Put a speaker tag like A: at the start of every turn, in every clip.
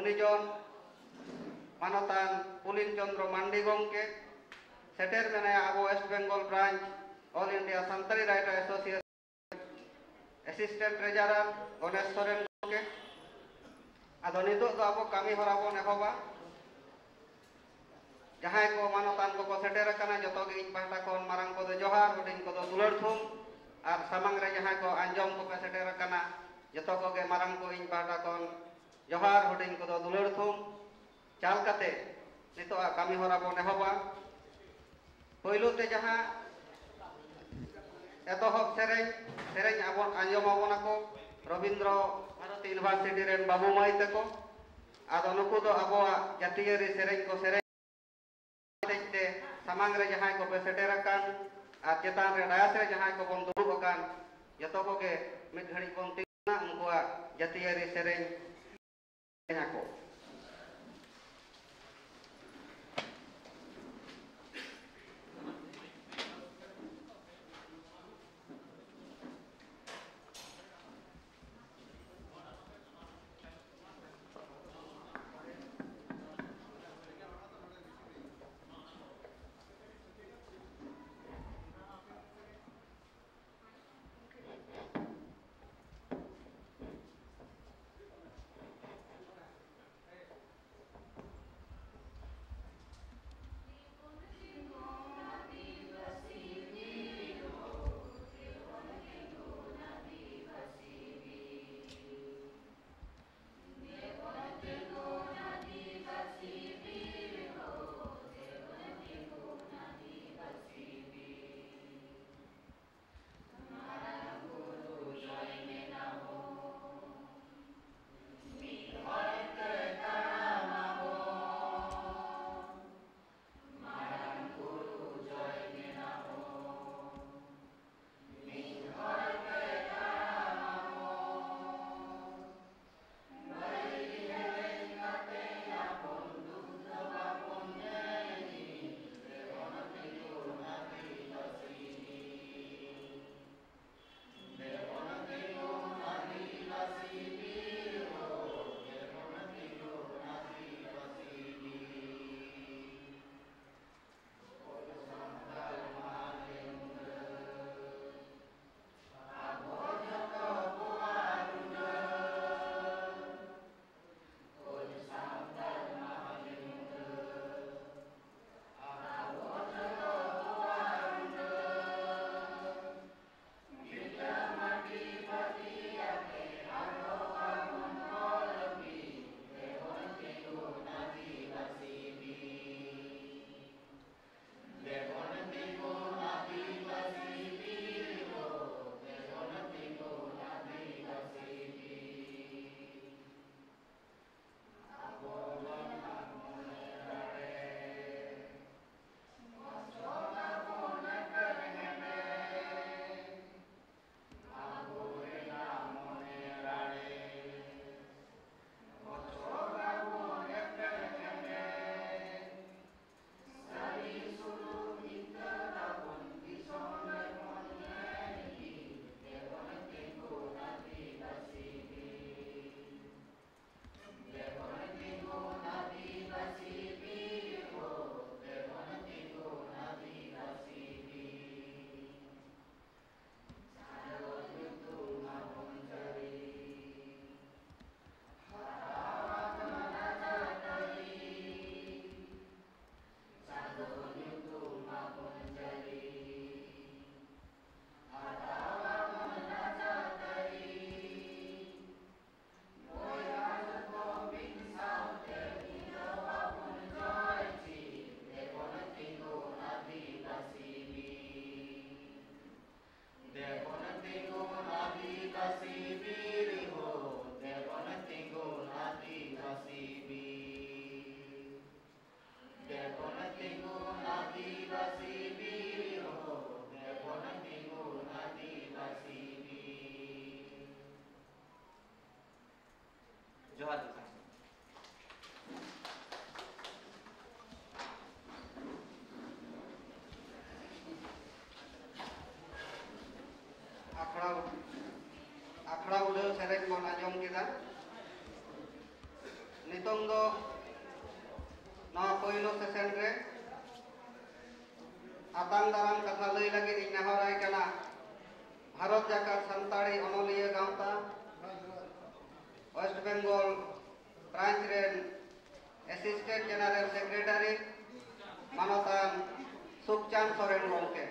A: गुणीजन मानतान pooling चंद्र मांडी गंके सेटेर मेनाया अब West Bengal branch All India Santali writer association assistant treasurer Ganesh Soren गंके आदो नितो दो अब कामी हरा बन एहबा जहां को मानतान को सेटेर कना जतो गे इन पाहटा कोन मारांग को दो जोहार हुडिंग को दो दुलर थुम और सामांग रे जहां को आंजम को पे सेटेर कना जतो को गे मारांग को इन पाहटा कोन जोहार हुडिंग को दो दुलर थुम चाल कते नितो कामी हरा बन एहबा पहिलो ते जहां एतहब सेरें आबन आंजम आबोना को रविंद्र भारती यूनिवर्सिटी रेन बाबू माई तको आदो नुकु दो आबोआ जातीयरी सेरें को सेरें ते सामांग रे जहां को पे सेटेर कान आ चेतान रे डायास रे जहां को बन दुरुब कान जतो को गे मिद घड़ी बन तिना उनकुआ जातीयरी सेरें को nitong do nova poilo session re atang daram katha lay lagi ᱤᱧ ᱱᱮᱦᱚᱨᱟᱭ ᱠᱟᱱᱟ ᱵᱷᱟᱨᱚᱛ ᱡᱟᱠᱟᱛ ᱥᱟᱱᱛᱟᱲᱤ ᱚᱱᱚᱞᱤᱭᱟᱹ ᱜᱟᱶᱛᱟ ওয়েস্ট বেঙ্গল ব্রাঞ্চ রেন অ্যাসিস্ট্যান্ট জেনারেল সেক্রেটারি মানতান সুখচাঁদ সরেন গমকে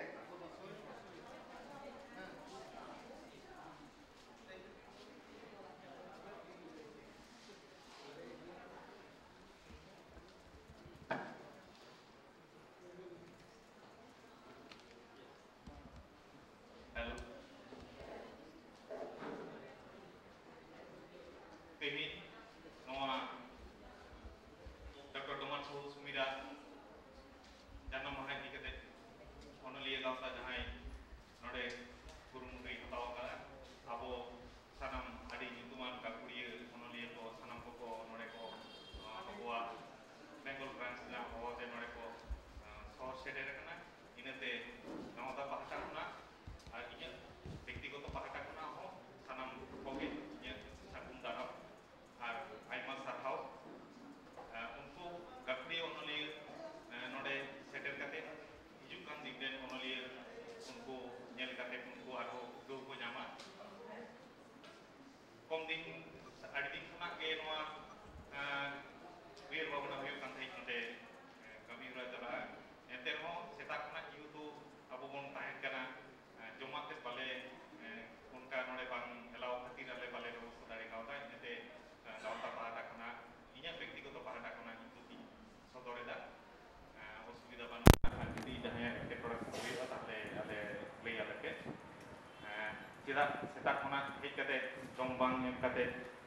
A: setak khona hej kate jongbang em kate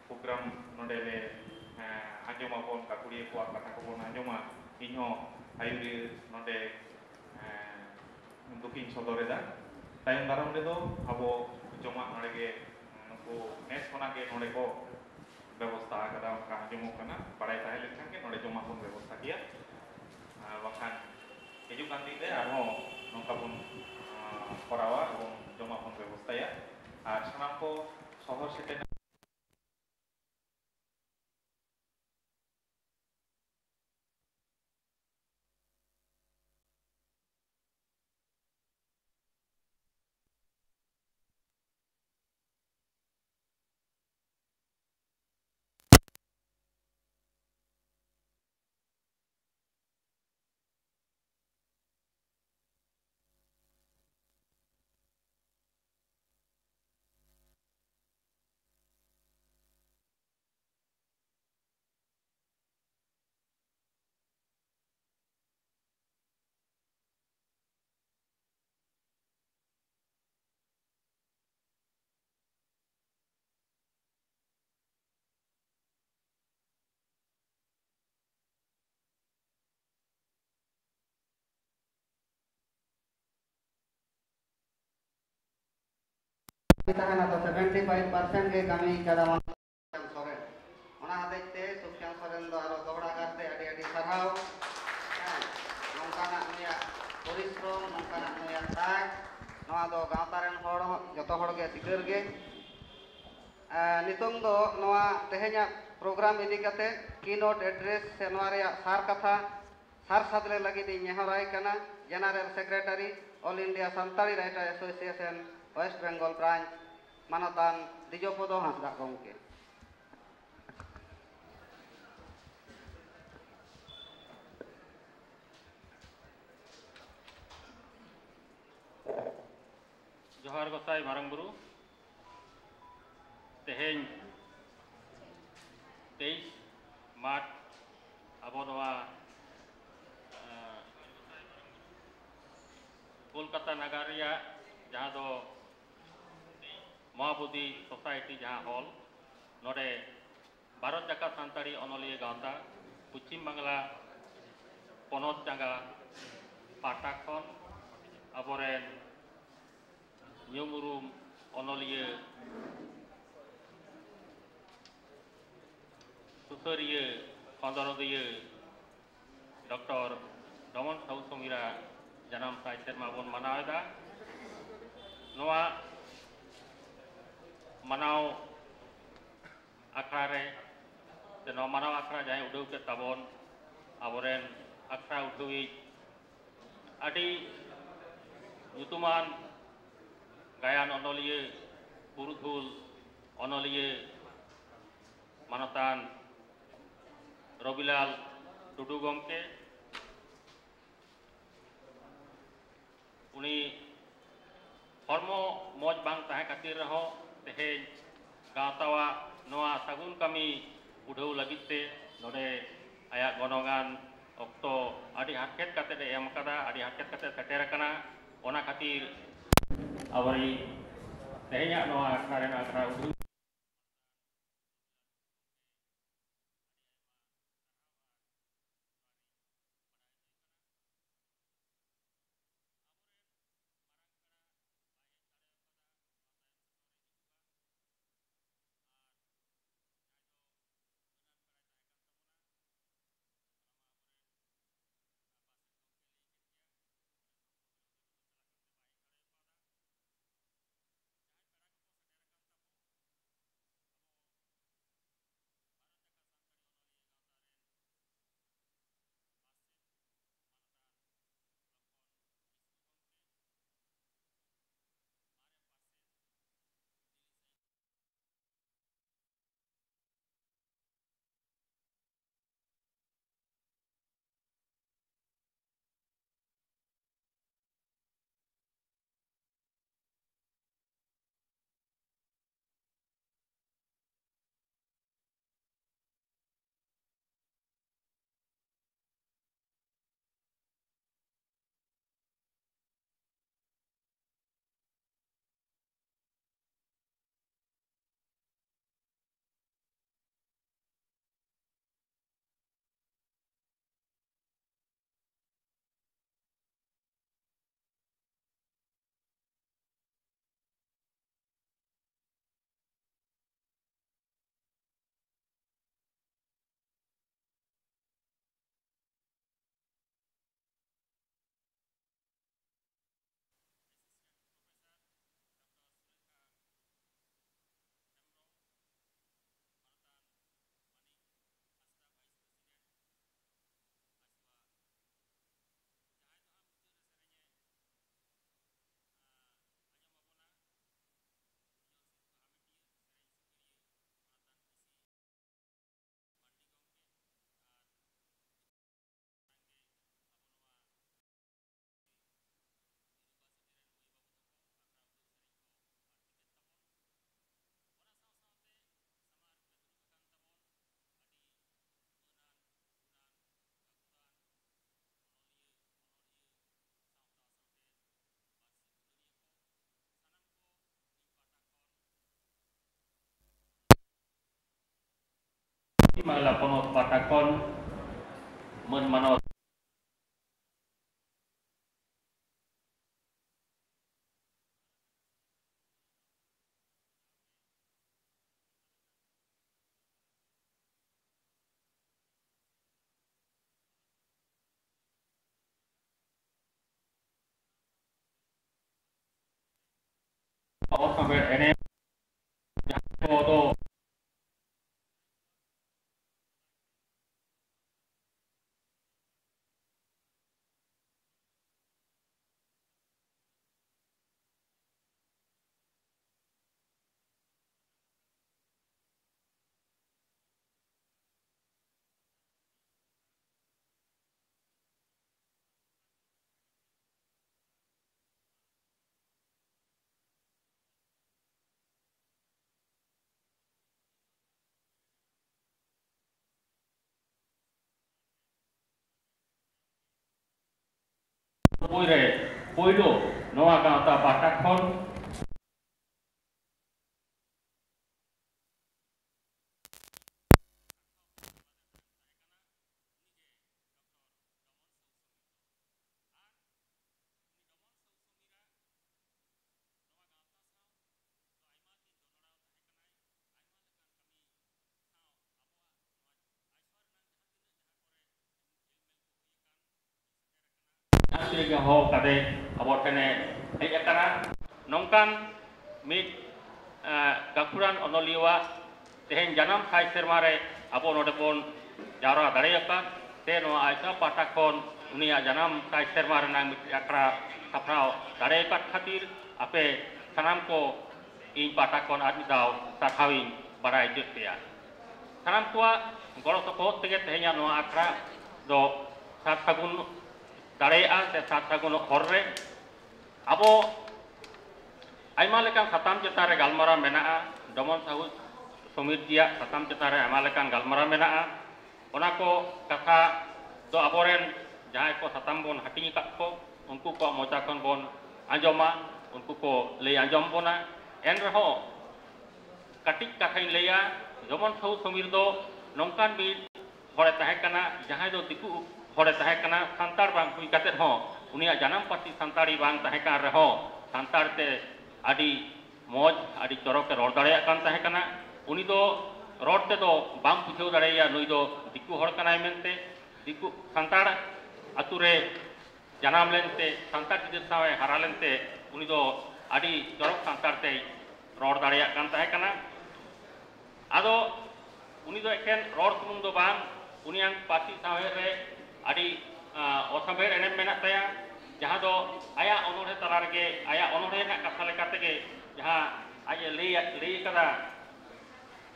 A: program node le anjoma bon kakuri ko kata ko bon anjoma inho ayuri node dukin sodoreda tayong daram le do abo joma node ge ko nes khona ge node ko ব্যবস্থা kada ka anjomo kana barai tahe lekhan ge node joma bon ব্যবস্থা kia bakan hijukan din re arho nongka bon korawa এবং জমা bon ব্যবস্থা ya আর Sanam ko শহর সেটে tahan atau 75% ge kami kada Sukhchaঁদ Soren ona hadaite Sukhchaঁদ Soren do aro dohra garte adi adi sarhau nongkana nuya porishrom nongkana nuya tag noa do gawta ren hor joto hor ge sikeur ge nitong do noa tehenya program idi kate keynote address se noa reya sar katha sar sadle lagi di nehorai kana general secretary all india santali writer association west bengal branch manatan Dijopodo Hasda gomke
B: Johar Gosai Marang Buru Teheny 23 Maret abo noa Kolkata Nagaria jahan do Mahabodhi Society jahan hall node Bharat Jakat Santari Onoliya Gawta Puchim Bangla Ponot Janga Patakon aboren Nyumurum Onoliya Susariya Kondorodiya Dr. Domon Sausomira Janam Sai Serma bon manaweda noa manaw akhare se no manaw akhra jahay udau ke tabon aboren akhra udui adi nyutuman gayan onoliye purudhul onoliye manatan Robilal Dudu gomke uni hormo moj bang tahe katir reho tehej gautawa noa sagun kami udhau lagit te node aya gonongan okto adi haket kate de em kada adi haket kate seter kana ona katir awari tehnya noa karen akra udhau Malapono patakon men manot awak sampai ini foto puire puido noa kata patakon asli ho kade abot kene hej akara nongkan mid gakuran onoliwa tehen janam 2 sermare abo node bon jara dareyakan te noa aisa pata kon unia janam sai serma renang akra saprao dareyakat khatir ape sanam ko in pata kon admi dau sathawing barai jutya sanam tua goro sopot tege tehnya noa akra do sat sagun dareya te sat sagun horre abo aima lekan khatam cetare galmara menaa domon sahut somirtia khatam cetare aima lekan galmara menaa ona ko katha do aboren jahay ko khatam bon hatingi kat ko unku ko mocha kon bon anjoma unku ko lei anjom bona en reho katik kathain leya domon sahut somir do nongkan bi hore tahe kana jahay do diku hore tahe kana santar bang hui katet ho unia janam pasti santari bang tahe kan reho santar te adi moj adi chorok ke rod dareya kan tahe kana uni do rod te do bang pucheu dareya nui do diku hor kanai mente diku santar ature janam lente santar jidir sawe hara lente uni do adi chorok santar te rod dareya kan tahe kana ado uni do eken rod sumung do bang uni yang pasti sawe re adi osaber enem menak taya jaha do aya onore talarge aya onore nak kasa lekate ge jaha aye lei kada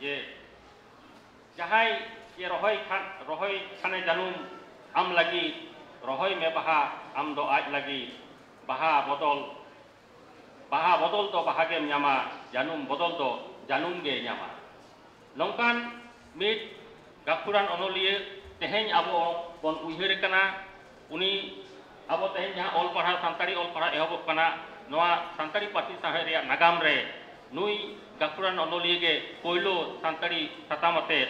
B: ye jahai ye rohoi khane janum am lagi rohoi me baha am do aj lagi baha bodol do baha ge nyama janum bodol do janum ge nyama nongkan mit gakuran onolie teheng abo bon uihir kana uni abo teheng jaha ol parha santari ol parha ehobok kana noa santari parti sahe ria nagam re nui gakuran onolie ge poilo santari satamate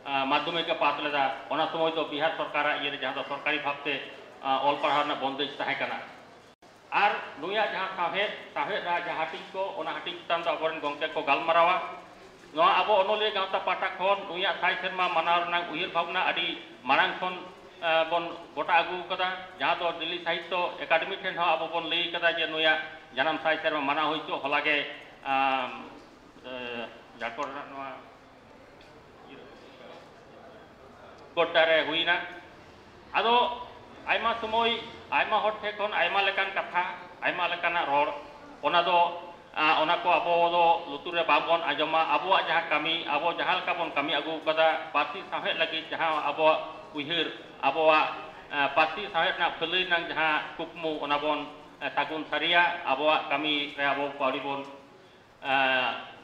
B: madhyamik ke pass leda ona somoy do bihar sarkara iye jaha do sarkari bhabte ol parha na bondej tahe kana ar nuya jaha sahe ra jaha hating ko ona hating tan do aboren gongke ko galmarawa noa abo onolie gauta pata khon nuya sai serma manar nang uihir bhavna adi marang khon bon gota agu kada jaha do Delhi Sahitya Academy ten ho abo bon lei kada je nuya janam sai serma mana hoicho holage jakor noa kotare huina ado aima somoy aima hot the kon aima lekan katha aima lekana ror ona do ona ko abo do luture babon ajoma abo jaha kami abo jahal ka bon kami agu kada parti sahe lagi jaha abo uihir abo parti sahe na pelui nang jaha kukmu ona bon tagun saria abo kami re abo pauri bon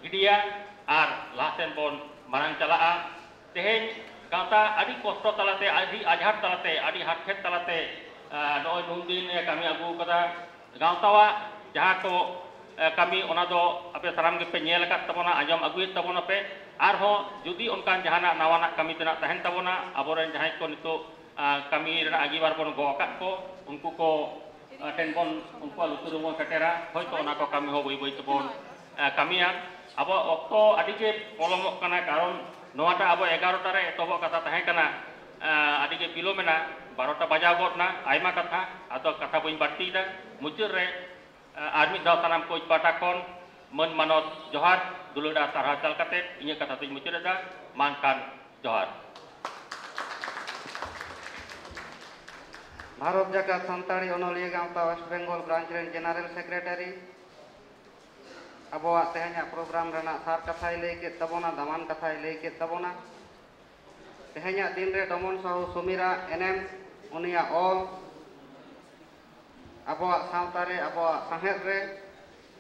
B: gidia ar lasen bon marang calaa teheng kata adi kosto talate adi ajhar talate adi hathet talate noi nungdin kami agu kada gautawa jaha ko kami ona do ape saram ge pe nyel kat tabona ajam aguit tabona pe arho judi onkan jahana nawana kami tenak tahen tabona aboren jahay ko nito kami rena agibar bon go kat ko unku ko ten bon unku lutur bon katera hoyto ona ko kami ho boi tabon kami yang abo okto adige polomok kana karon noata abo 11 ta re tobo kata tahe kana adige pilomena 12 ta baja got na aima katha atau katha boin barti da mucur re army daw tanam ko pata kon men manot johar dulu da sarhasal katet inya kata tu mucur da mankan johar
A: Bharat Jagat Santari Onolie Gauta West Bengal Branch ren General Secretary abawa tehnya program rena sar kathai lei ke tabona daman kathai lei ke tabona tehnya din re domon sahu sumira enem unia all abawa santare abawa sahet re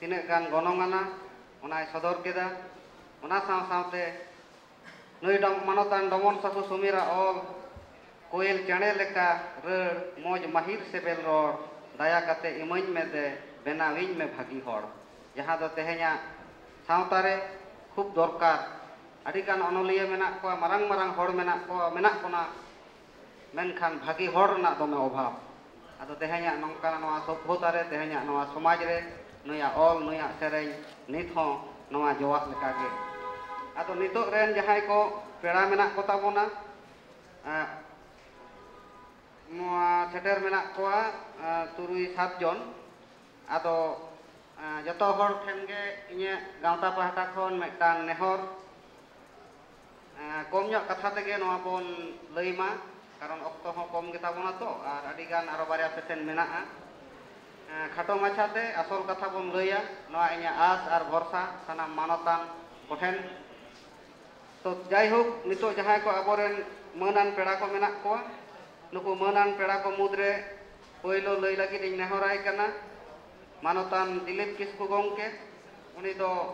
A: tinek gan gonongana onai sodor keda ona saute nui dom manotan domon sahu sumira all koel chane leka reur moj mahir sebel ror daya kate imain me de benawin me bhagi hor jaha do tehnya sautare khub dorkar adikan onolia menak ko marang hor menak kona menkhan bhagi hor na dome obhab ado tehnya nongkana noa sobhotare tehnya noa somaj re nuya ol nuya sereng nit ho noa jowak lekage ado nitok ren jahay ko pera menak ko tabona noa seter menak ko 7 jon ado joto hor then ge inya gauta pahata khon metang nehor ᱠᱚᱢ ᱧᱚᱜ ᱠᱟᱛᱷᱟ ᱛᱮᱜᱮ ᱱᱚᱣᱟ ᱵᱚᱱ ᱞᱟᱹᱭ ᱢᱟ, ᱠᱟᱨᱚᱱ ᱚᱠᱛᱚ ᱦᱚᱸ ᱠᱚᱢ ᱜᱮᱛᱟᱵᱚᱱᱟ ᱛᱚ, ᱟᱨ ᱟᱹᱰᱤᱜᱟᱱ ᱟᱨᱚ ᱵᱟᱨᱭᱟ ᱯᱮᱥᱮᱱᱴ ᱢᱮᱱᱟᱜᱼᱟ। ᱠᱷᱟᱴᱚ ᱢᱟᱪᱷᱟᱛᱮ ᱟᱥᱚᱞ ᱠᱟᱛᱷᱟ ᱵᱚᱱ ᱞᱟᱹᱭᱟ, ᱱᱚᱣᱟ ᱤᱧᱟᱹᱜ ᱟᱸᱥ ᱟᱨ ᱵᱷᱚᱨᱥᱟ ᱥᱟᱱᱟᱢ ᱢᱟᱱᱚᱛᱟᱱ ᱠᱚᱴᱷᱮᱱ। ᱛᱚ ᱡᱟᱭᱦᱳᱠ, ᱱᱤᱛᱚᱜ ᱡᱟᱦᱟᱸᱭ ᱠᱚ ᱟᱵᱚᱨᱮᱱ ᱢᱟᱹᱱᱟᱱ ᱯᱮᱲᱟ ᱠᱚ ᱢᱮᱱᱟᱜ ᱠᱚᱣᱟ, ᱱᱩᱠᱩ ᱢᱟᱹᱱᱟᱱ ᱯᱮᱲᱟ ᱠᱚ ᱢᱩᱫᱽᱨᱮ ᱯᱳᱭᱞᱳ ᱞᱟᱹᱭ ᱞᱟᱹᱜᱤᱫ ᱤᱧ ᱱᱮᱦᱚᱨᱟᱭ ᱠᱟᱱᱟ ᱢᱟᱱᱚᱛᱟᱱ ᱫᱤᱞᱤᱯ ᱠᱤᱥᱠᱩ ᱜᱚᱢᱠᱮ। ᱩᱱᱤ ᱫᱚ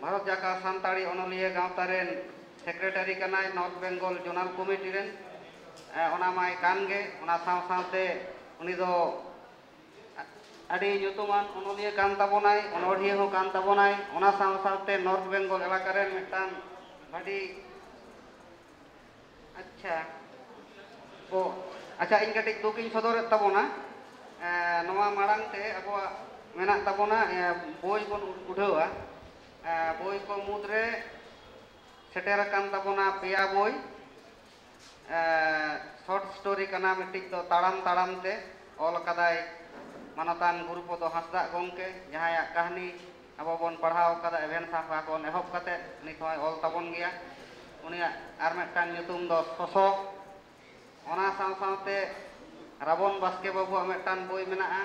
A: ᱵᱷᱟᱨᱚᱛ ᱡᱟᱠᱟᱛ ᱥᱟᱱᱛᱟᱲᱤ ᱚᱱᱚᱞᱤᱭᱟᱹ ᱜᱟᱶᱛᱟ ᱨᱮᱱ ᱥᱮᱠᱨᱮᱴᱟᱨᱤ ᱠᱟᱱᱟᱭ, ᱱᱚᱨᱛᱷ ᱵᱮᱝᱜᱚᱞ ᱡᱳᱱᱟᱞ ᱠᱚᱢᱤᱴᱤ ᱨᱮᱱ। ᱚᱱᱟ ᱢᱟᱭ ᱠᱟᱱ ᱜᱮ, ᱚᱱᱟ ᱥᱟᱶ ᱥᱟᱶᱛᱮ ᱩᱱᱤ ᱫᱚ ᱟᱹᱰᱤ ᱧᱩᱛᱩᱢᱟᱱ ᱚᱱᱚᱞᱤᱭᱟᱹ ᱠᱟᱱ ᱛᱟᱵᱚᱱᱟᱭ, ᱚᱱᱚᱲᱦᱤᱭᱟᱹ ᱦᱚᱸ ᱠᱟᱱ ᱛᱟᱵᱚᱱᱟᱭ। ᱚᱱᱟ ᱥᱟᱶ ᱥᱟᱶᱛᱮ ᱱᱚᱨᱛᱷ ᱵᱮᱝᱜᱚᱞ ᱮᱞᱟᱠᱟ ᱨᱮᱱ ᱢᱤᱫᱴᱟᱝ ᱟᱹᱰᱤ ᱟᱪᱪᱷᱟ, ᱤᱧ ᱠᱟᱹᱴᱤᱡ ᱫᱩᱠᱤᱧ ᱥᱚᱫᱚᱨᱮᱫ ᱛᱟᱵᱚᱱᱟ। ᱱᱚᱣᱟ ᱢᱟᱲᱟᱝ te ᱟᱵᱚᱣᱟᱜ ᱢᱮᱱᱟᱜ ᱛᱟᱵᱚᱱᱟ ᱵᱳᱭ ᱵᱚᱱ ᱩᱰᱷᱟᱹᱣᱟ। ᱵᱳᱭ ᱠᱚ ᱢᱩᱫᱽᱨᱮ ᱥᱮᱴᱮᱨ ᱟᱠᱟᱱ ᱛᱟᱵᱚᱱᱟ ᱯᱮᱭᱟ ᱵᱳᱭ। ᱥᱚᱨᱴ ᱥᱴᱳᱨᱤ ᱠᱟᱱᱟ, ᱢᱤᱫᱴᱤᱡ ᱫᱚ ᱛᱟᱲᱟᱢ ᱛᱟᱲᱟᱢ ᱛᱮ, ᱚᱞ ᱟᱠᱟᱫᱟᱭ ᱢᱟᱱᱚᱛᱟᱱ ᱜᱩᱨᱩᱯᱚᱫᱚ ᱦᱟᱸᱥᱫᱟ ᱜᱚᱢᱠᱮ, ᱡᱟᱦᱟᱸᱭᱟᱜ ᱠᱟᱹᱦᱱᱤ ᱟᱵᱚ ᱵᱚᱱ ᱯᱟᱲᱦᱟᱣ ᱠᱟᱫᱟ ᱮᱵᱷᱮᱱᱥᱟ ᱠᱷᱚᱱ ᱮᱦᱚᱵ ᱠᱟᱛᱮᱫ ᱱᱤᱛ ᱦᱚᱸᱭ ᱚᱞ ᱛᱟᱵᱚᱱ ᱜᱮᱭᱟ। ᱩᱱᱤᱭᱟᱜ ᱟᱨ ᱢᱤᱫᱴᱟᱝ ᱧᱩᱛᱩᱢ ᱫᱚ ᱥᱚᱥᱚᱠ। ᱚᱱᱟ ᱥᱟᱶ ᱥᱟᱶᱛᱮ ᱨᱟᱵᱚᱱ ᱵᱟᱥᱠᱮ ᱵᱟᱹᱵᱩᱣᱟᱜ ᱢᱤᱫᱴᱟᱝ ᱵᱳᱭ ᱢᱮᱱᱟᱜᱼᱟ।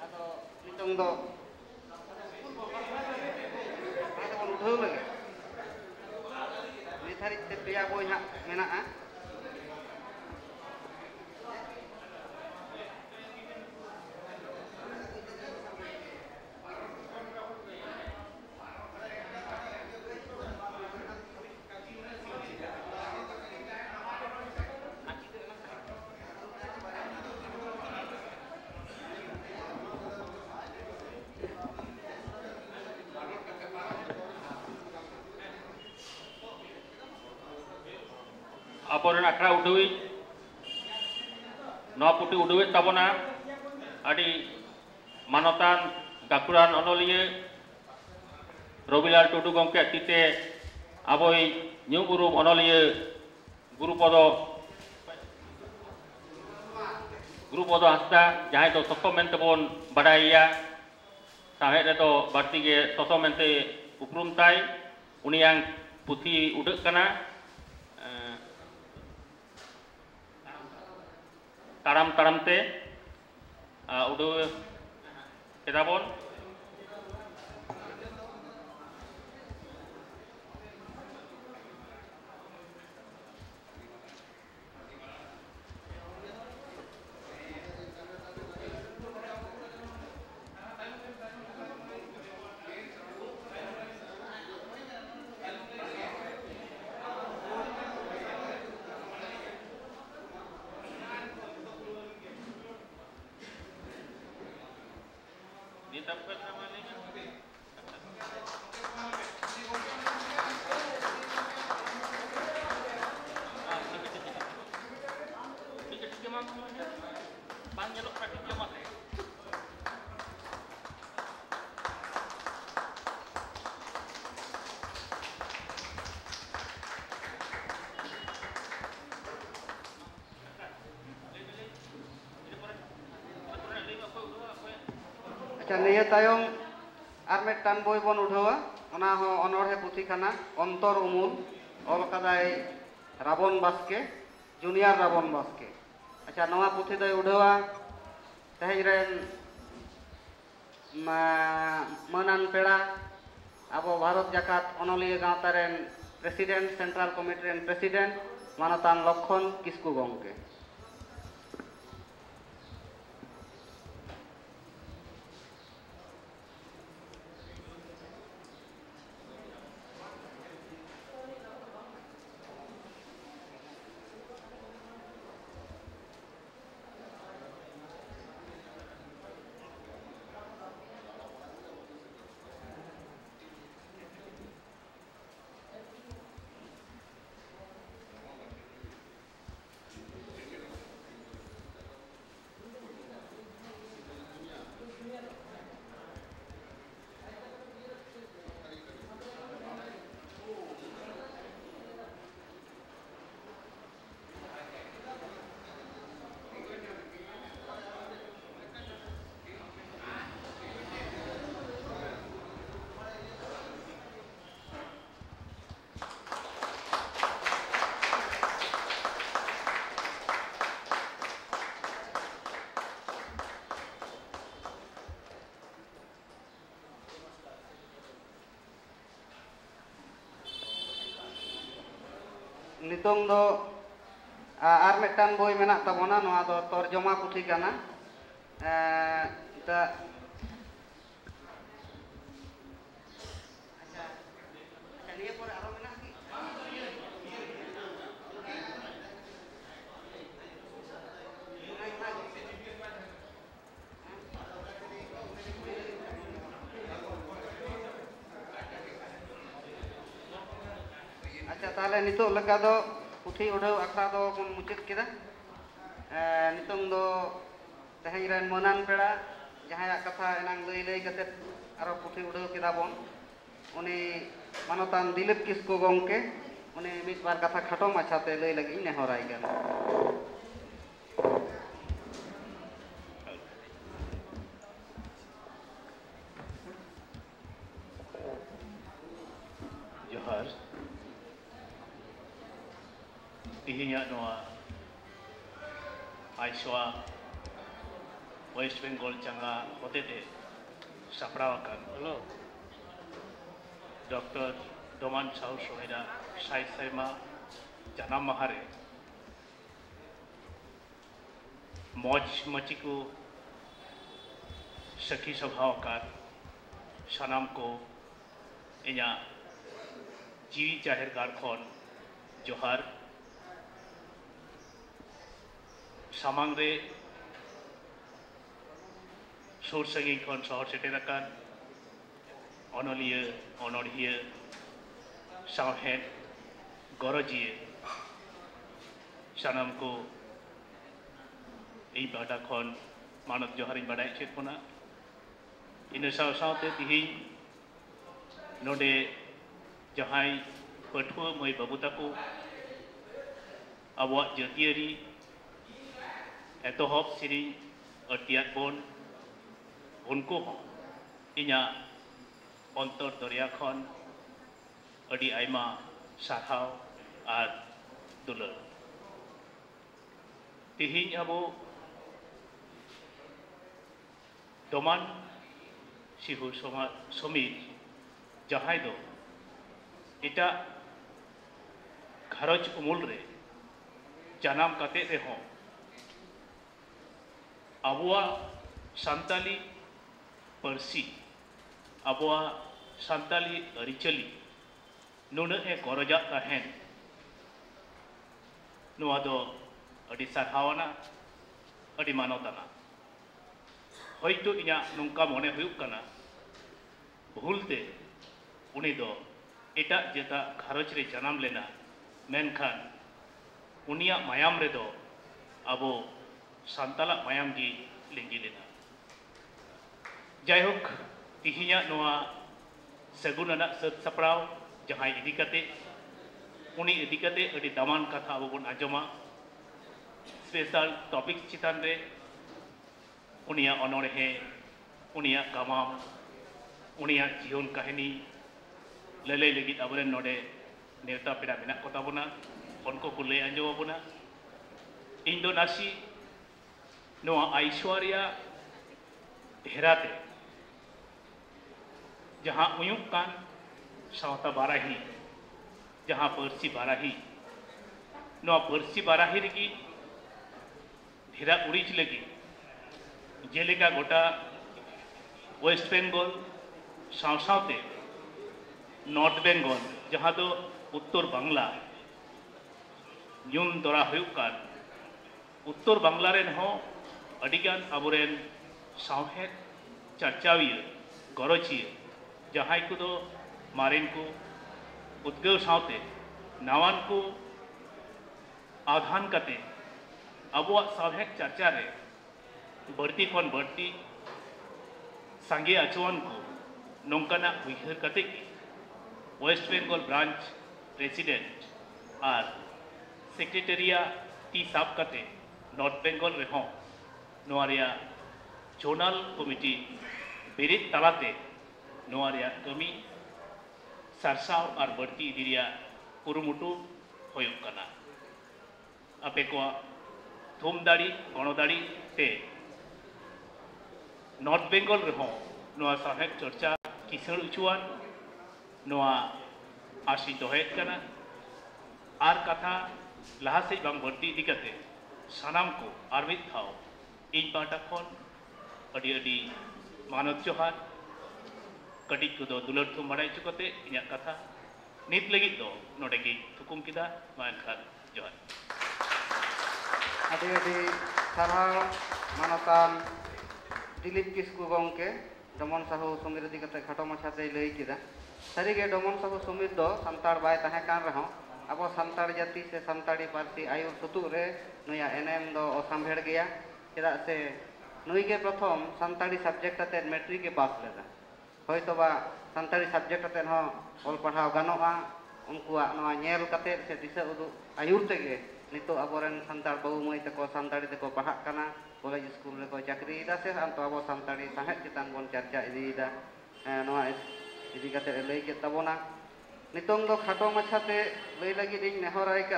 A: ᱟᱫᱚ ᱱᱤᱛᱚᱝ ᱫᱚ ᱵᱚᱱ ᱩᱰᱷᱟᱹᱣ ᱞᱮᱜᱮ, ᱱᱤᱛ ᱦᱟᱹᱨᱤᱡ ᱛᱮ ᱯᱮᱭᱟ ᱵᱳᱭ ᱦᱟᱸᱜ ᱢᱮᱱᱟᱜᱼᱟ।
B: ᱟᱵᱚᱨᱮᱱ ᱟᱠᱷᱲᱟ ᱩᱰᱷᱟᱹᱣᱤᱡ ᱱᱚᱣᱟ ᱯᱩᱛᱷᱤ ᱩᱰᱷᱟᱹᱣᱮᱫ ᱛᱟᱵᱚᱱᱟ ᱟᱹᱰᱤ ᱢᱟᱱᱚᱛᱟᱱ ᱜᱟᱹᱠᱷᱩᱲᱟᱱ ᱚᱱᱚᱞᱤᱭᱟᱹ ᱨᱚᱵᱤᱞᱟᱞ ᱴᱩᱰᱩ ᱜᱚᱢᱠᱮ ᱛᱤᱛᱮ ᱟᱵᱚᱭᱤᱡ ᱧᱩᱢ ᱩᱨᱩᱢ ᱚᱱᱚᱞᱤᱭᱟᱹ ᱜᱩᱨᱩᱯᱚᱫᱚ ᱦᱟᱸᱥᱫᱟ, ᱡᱟᱦᱟᱸᱭ ᱫᱚ ᱥᱚᱥᱚ ᱢᱮᱱᱛᱮᱵᱚᱱ ᱵᱟᱰᱟᱭᱮᱭᱟ, ᱥᱟᱶᱦᱮᱫ ᱨᱮᱫᱚ ᱵᱟᱹᱲᱛᱤ ᱜᱮ ᱥᱚᱥᱚ ᱢᱮᱱᱛᱮ ᱩᱯᱨᱩᱢ ᱛᱟᱭ। ᱩᱱᱤᱭᱟᱜ ᱯᱩᱛᱷᱤ ᱩᱰᱷᱟᱹᱜ ᱠᱟᱱᱟ ᱛᱟᱲᱟᱢ ᱛᱟᱲᱟᱢ ᱛᱮ। ᱩᱰᱷᱟᱹᱣ ᱠᱮᱫᱟ ᱵᱚᱱ।
A: ᱟᱪᱪᱷᱟ, ᱱᱤᱭᱟᱹ ᱛᱟᱭᱚᱢ ᱟᱨ ᱢᱤᱫᱴᱟᱝ ᱵᱳᱭ ᱵᱚᱱ ᱩᱰᱷᱟᱹᱣᱟ, ᱚᱱᱟ ᱦᱚᱸ ᱚᱱᱚᱬᱦᱮ ᱯᱩᱛᱷᱤ ᱠᱟᱱᱟ, ᱚᱱᱛᱚᱨ ᱩᱢᱩᱞ, ᱚᱞ ᱠᱟᱫᱟᱭ ᱨᱟᱵᱚᱱ ᱵᱟᱥᱠᱮ, ᱡᱩᱱᱤᱭᱟᱨ ᱨᱟᱵᱚᱱ ᱵᱟᱥᱠᱮ। ᱟᱪᱪᱷᱟ, ᱱᱚᱣᱟ ᱯᱩᱛᱷᱤ ᱫᱚᱭ ᱩᱰᱷᱟᱹᱣᱟ ᱛᱮᱦᱮᱧ ᱨᱮᱱ ᱢᱟᱹᱱᱟᱱ ᱯᱮᱲᱟ, ᱟᱵᱚ ᱵᱷᱟᱨᱚᱛ ᱡᱟᱠᱟᱛ ᱚᱱᱚᱞᱤᱭᱟᱹ ᱜᱟᱶᱛᱟ ᱨᱮᱱ ᱯᱨᱮᱥᱤᱰᱮন্ট, ᱥᱮᱱᱴᱨᱟᱞ ᱠᱚᱢᱤᱴᱤ ᱨᱮᱱ ᱯᱨᱮᱥᱤᱰᱮন্ট ᱢᱟᱱᱚᱛᱟᱱ ᱞᱚᱠᱠᱷᱚᱱ ᱠᱤᱥᱠᱩ ᱜᱚᱢᱠᱮ। nitong do ar mettan boi menak tabona noa do torjoma puthi kana ta acha niye pore aro menak ki acha tahle nitok leka do puthi udau akhra do bon mucet keda nitong do teheng ren monan pera jahaya katha enang lei kate aro puthi udau keda bon uni manotan Dilip Kisku gongke uni mid bar katha khato machate lei lagi nehorai kana
C: Johar tihinya noa Aiswa West Bengal changa hotete saprawakan halo Dr. Doman Sahu Soheda Sai Saima Janam Mahare Moj Machiku Sakhi Sabhawakan Sanam ko inya Jiwi Jahir Gar khon Johar Samang re sur sanging khon shahor seterakan onoliya onoriya sawhet gorojiye sanam ko ei bada khon manot joharin badai chet pona ina saw sawte tihi node jahai pathua moi babu taku awak jatiari etohop siri atiat bon unku ho inya ontor doria khon adi aima sarhau ar dular tihing abo doman sihu somit jahai do ita gharoj umul re janam kate reho abua santali persi abua santali aricali nuna e goroja tahen nuwa do adi sarhawana adi manotana hoyto inya nungka mone huyuk kana bhulte uni do eta jeta gharoj re janam lena menkhan unia mayam re do abo santala mayam gi lingi lena jaihok tihinya noa sagun anak saprau jahai idikate uni idikate adi daman katha abo bon ajoma special topic chitan re unia onorhe unia kamam unia jion kahini lelei legit aboren node neuta peda menak kota bona onko kule anjo bona Indonesia noa Aishwarya herate जहाँ उयुक कान सावता बाराही जहाँ पर्सी Barahi no पर्सी बाराही रगी धेरा उड़ीच लगी जेलेका गोटा waste Bengal सावसावते north Bengal जहाँ तो उत्तर बांग्ला यून दरा हुयुक कान उत्तर Bangla rain हो अडिगान अबुरेन सावहेद चर्चाविय गरजिय जहां को दो मारेन को उद्गव सावते नावान को आधान कते अबुआ सावहेद चर्चा रे बढ़ती खन बढ़ती सांगे अचुआन को नौकाना उइहर कते की वेस्ट बेंगल ब्रांच प्रेसिडेंट और सेक्रेटरिया ती साब कते नॉर्थ बेंगल रेहों नोआरिया जोनल कमिटी बेरित तलाते नोआरिया कमी सरसाव और बढ़ती इदिरिया कुरुमुटु होयुक कना आपे को थुम दाड़ी गणदाड़ी ते नॉर्थ बेंगल रेहों नोआ साहेब चर्चा किसण उचुआन नोआ आशी दोहेत कना आर कथा लहा से बांग बढ़ती इदी कते सानाम को आर मिद थाव इन पाटा खन अडी अडी मानव जोहार कटिज को दो दुलर थुम बड़ाई चुकते इन्या कथा नित लगी दो नोडे की थुकुम किदा मान खान जोहार
A: अडी अडी साराव मानतान दिलीप किस्कु गंके डमन साहू सुमिर इदी कते खाटो माछाते लई किदा सारिगे डमन साहू सुमिर दो संताड़ बाय ताहे कान रहो अब सानताड़ जाति से सानताड़ी पार्टी आयु सुतुग रे नुया एनएम दो असाम्भेड़ गया चेदा से नुई के प्रथम सानताड़ी सब्जेक्ट अते मैट्रिक के पास लेदा होयतो बा सानताड़ी सब्जेक्ट अते हो ऑल पढ़ाव गानोआ उनकुआ नवा नेल कते से दिशा उदु आयुर तेगे नितो अबोरेन सानताड़ बाबू माई तको सानताड़ी तको पढ़ा काना कॉलेज स्कूल रे को चाकरी दा से अंतो अब सानताड़ी साहेब चितान बोन चर्चा इदीदा नवा इदी कते लई के तबोना नितोंग दो खाटो माछाते लई लगी दिन नेहराय काना।